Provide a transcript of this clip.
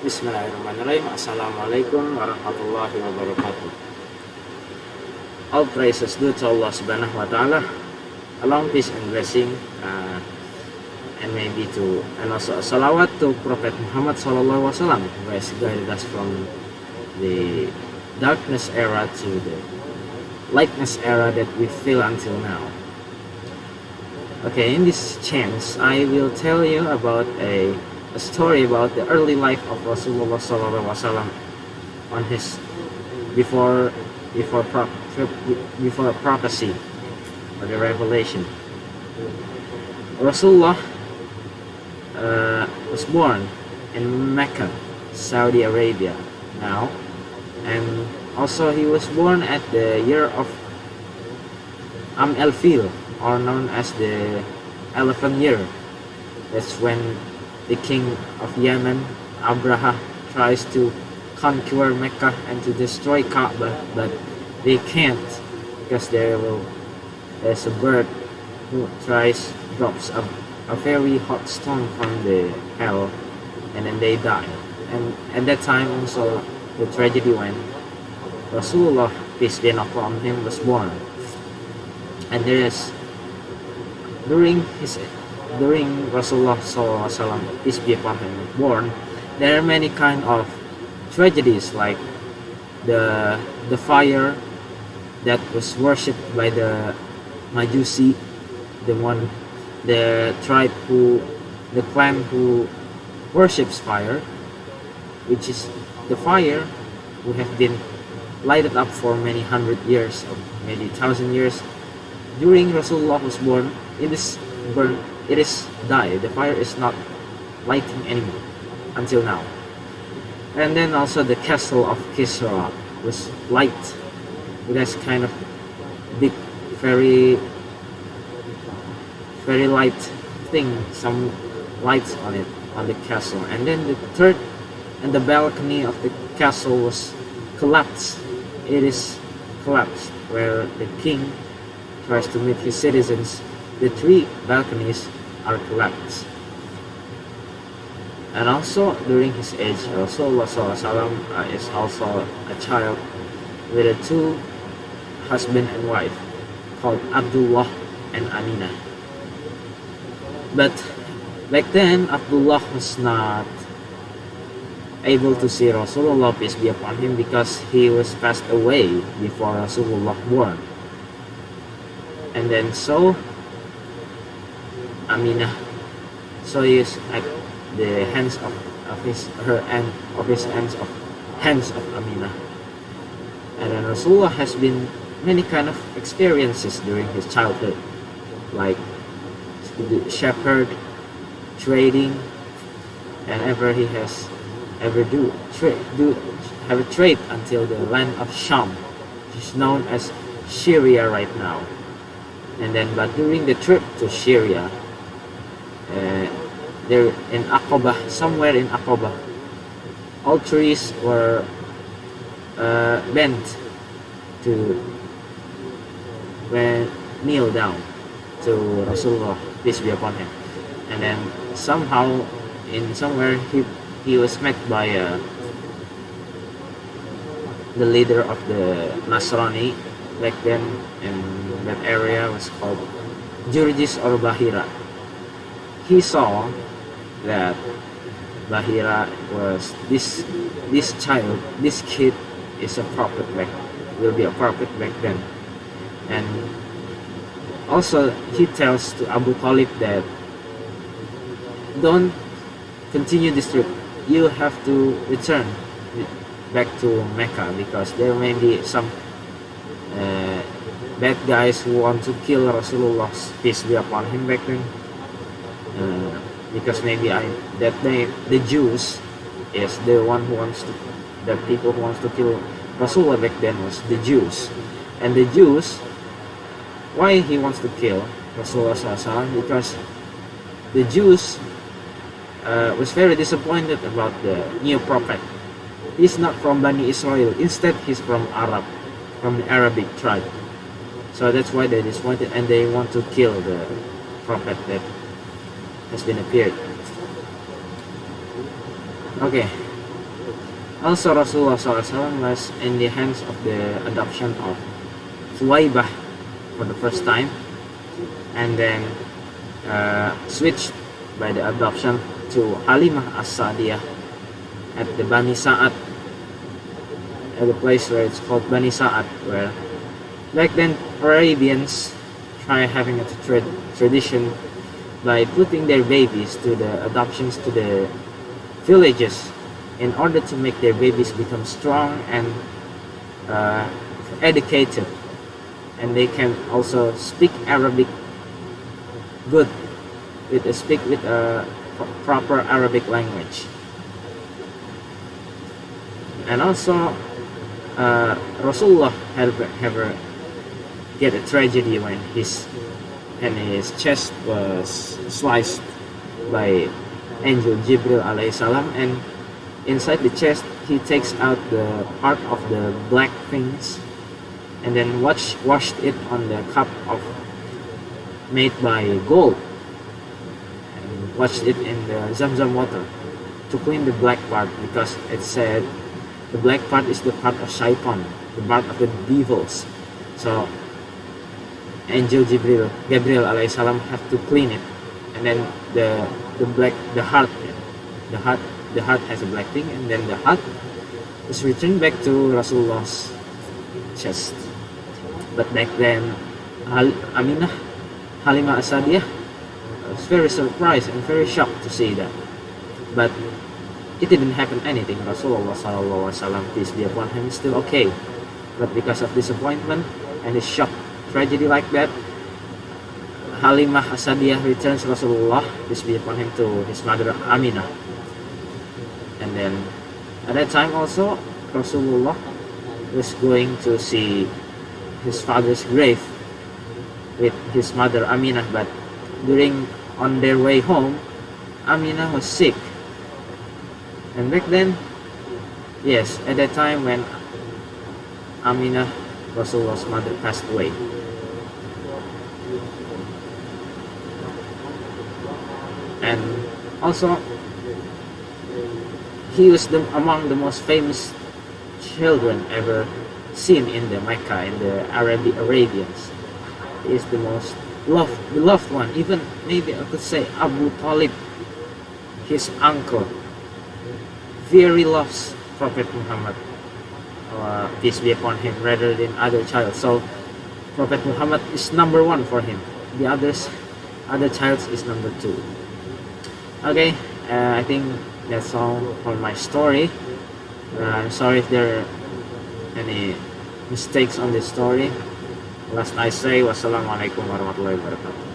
Bismillahirrahmanirrahim. Assalamualaikum warahmatullahi wabarakatuh. All praises due to Allah subhanahu wa ta'ala. Along peace and blessing and maybe to and also a salawat to Prophet Muhammad sallallahu alaihi wasallam, who has guided us from the darkness era to the lightness era that we feel until now. Okay, in this chance I will tell you about a story about the early life of Rasulullah sallallahu alaihi wasallam on his before prophecy or the revelation. Rasulullah was born in Mecca, Saudi Arabia now, and also he was born at the year of Al-Fil, or known as the elephant year. That's when the king of Yemen, Abraha, tries to conquer Mecca and to destroy Kaaba, but they can't because there's a bird who drops a very hot stone from the hell, and then they die. And at that time also the tragedy when Rasulullah, peace be upon him, was born. And during Rasulullah SAW, peace be upon him, born, there are many kind of tragedies, like the fire that was worshipped by the Majusi, the clan who worships fire, which is the fire who have been lighted up for many hundred years or maybe 1,000 years. During Rasulullah was born, it is died. The fire is not lighting anymore until now. And then also the castle of Kisra was light. It has kind of big, very light thing, some lights on it, on the castle. And then the balcony of the castle was collapsed. It is collapsed, where the king tries to meet his citizens. The 3 balconies are collapsed. And also during his age, Rasulullah SAW is also a child with 2 husband and wife called Abdullah and Aminah. But back then Abdullah was not able to see Rasulullah, peace be upon him, because he was passed away before Rasulullah born. And then so Aminah is at the hands of Aminah. And then Rasulullah has been many kind of experiences during his childhood, like shepherd, trading, and he has ever have a trade until the land of Sham, which is known as Syria right now. And then, but during the trip to Syria, there in Aqaba, somewhere in Aqaba, all trees were bent to kneel down to Rasulullah, peace be upon him. And then somehow somewhere he was met by the leader of the Nasrani back then in that area, was called Jurjis or Bahira. He saw that Bahira was this kid is a prophet will be a prophet back then. And also he tells to Abu Talib that don't continue this trip, you have to return back to Mecca, because there may be some bad guys who want to kill Rasulullah, peace be upon him, back then. Because maybe the Jews is the one who wants to, the people who wants to kill Rasulullah back then was the Jews. And the Jews, why he wants to kill Rasulullah SAW? Because the Jews was very disappointed about the new prophet. He's not from Bani Israel, instead he's from the Arabic tribe. So that's why they're disappointed, and they want to kill the prophet that has been appeared. Okay, Also, Rasulullah SAW was in the hands of the adoption of Suwaibah for the first time, and then switched by the adoption to Halimah as-Sa'diyah at the Bani Sa'ad, at the place where it's called Bani Sa'ad, where back then Arabians try having a tradition by putting their babies to the adoptions to the villages in order to make their babies become strong and educated, and they can also speak Arabic good, speak with a proper Arabic language. And also Rasulullah had ever get a tragedy when his chest was sliced by angel Jibril alayhi salam, and inside the chest he takes out the part of the black things and then washed it on the cup of made by gold, and washed it in the Zamzam water to clean the black part, because it said the black part is the part of shaitan, the part of the devils. So angel Gabriel alayhi salam have to clean it, and then the heart has a black thing, and then the heart is returned back to Rasulullah's chest. But back then Halimah as-Sa'diyah was very surprised and very shocked to see that, but it didn't happen anything. Rasulullah SAW, peace be upon him, is still okay. But because of disappointment and his shock tragedy like that, Halimah as-Sa'diyah returns Rasulullah, peace be upon him, to his mother Aminah. And then at that time also Rasulullah was going to see his father's grave with his mother Aminah, but on their way home, Aminah was sick. And back then, yes, at that time when Aminah, Rasulullah's mother, passed away. And also, he was among the most famous children ever seen in the Mecca, in the Arabians. He is the most beloved one. Even maybe I could say Abu Talib, his uncle, very loves Prophet Muhammad, peace be upon him, rather than other child. So Prophet Muhammad is number one for him. The other child is number two. Okay, I think that's all for my story. I'm sorry if there are any mistakes on this story. Last I say, wassalamualaikum warahmatullahi wabarakatuh.